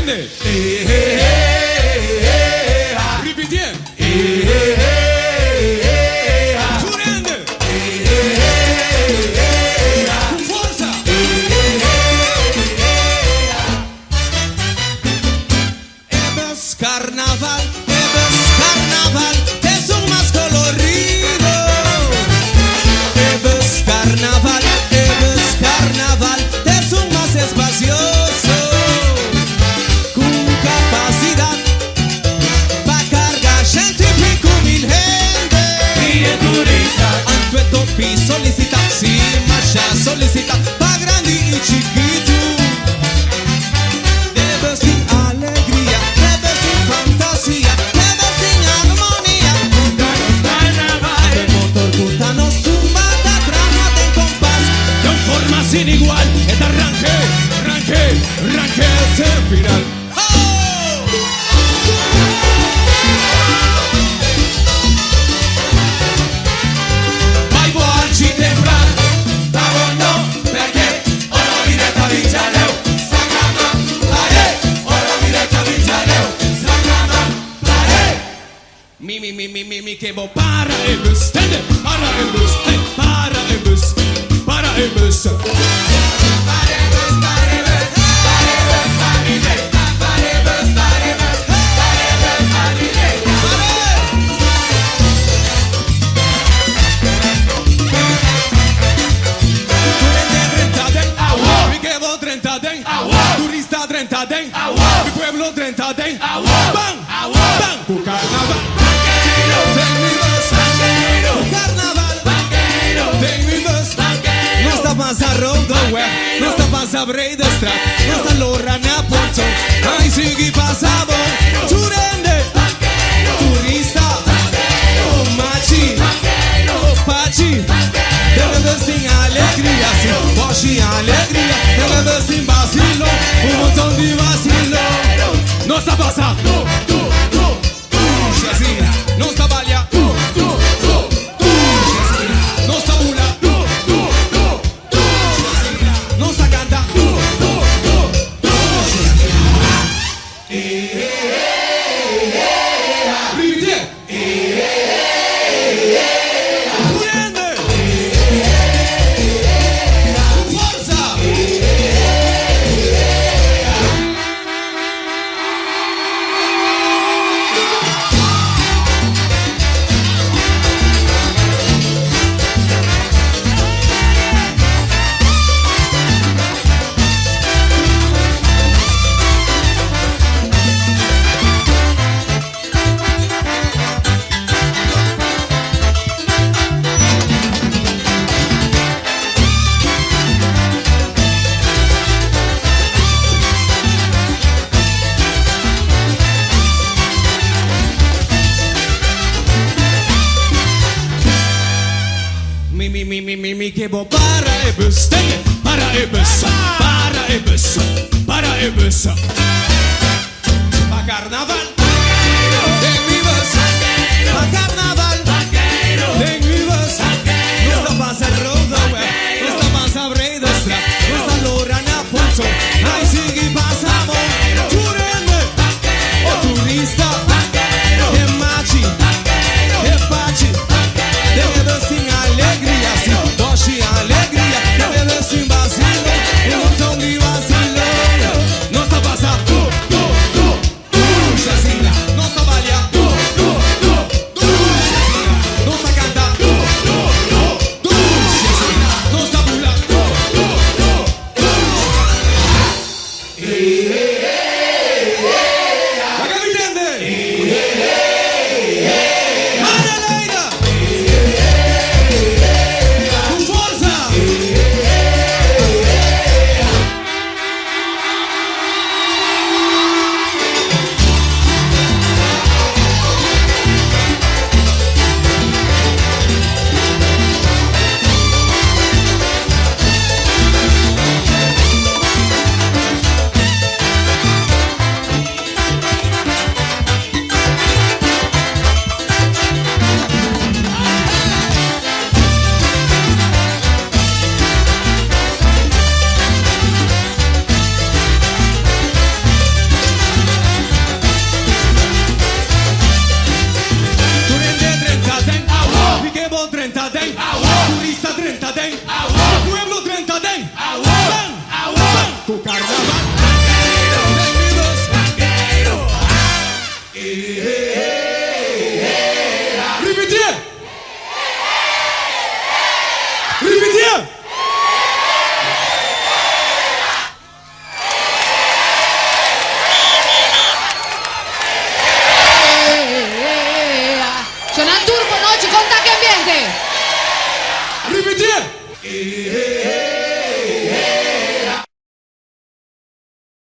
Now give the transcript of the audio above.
rende. Ripetiamo. Tu rende. Con forza. Ebes carnaval, te son más colorido. Ebes carnaval, te son más espacioso. Con capacidad pa' cargar gente pico mil gente. Y el turista, Antueto pi solicita, si marcha solicita, pa' grande y chiquito. Debes sin alegría, debes sin fantasía, debes sin armonía. carnaval, El motor cutanos tumba, da trama de compás. con forma sin igual. El arranque hasta el final. ¡Oh! Vai voarci temprano, no, perché ora diretta vincialeu. Sacama, pare, ora diretta vincialeu. Sacama, pare. Mi che bo para e bus, stende, para e bus, para e bus, para e bus. Turista 30 den, mi pueblo 30 den, bang, bang, cu carnaval, ten mi bus, cu carnaval, ten mi bus, non sta passa rondo, non sta passa breda strat, non sta l'ora ne a porto, ai sighi passavo, tu rende, turista, oh maci, oh paci, deve versi in allegria, si voci allegria, deve versi in vacilo, un montón di vacilo, non sta passa, Shazira, non sta baglia, Shazira, non sta bula, Shazira, non sta canta, ripeti, prende, forza. Mi che bo para e bus, stende, para e bus, para e bus, para e bus. Pa carnaval.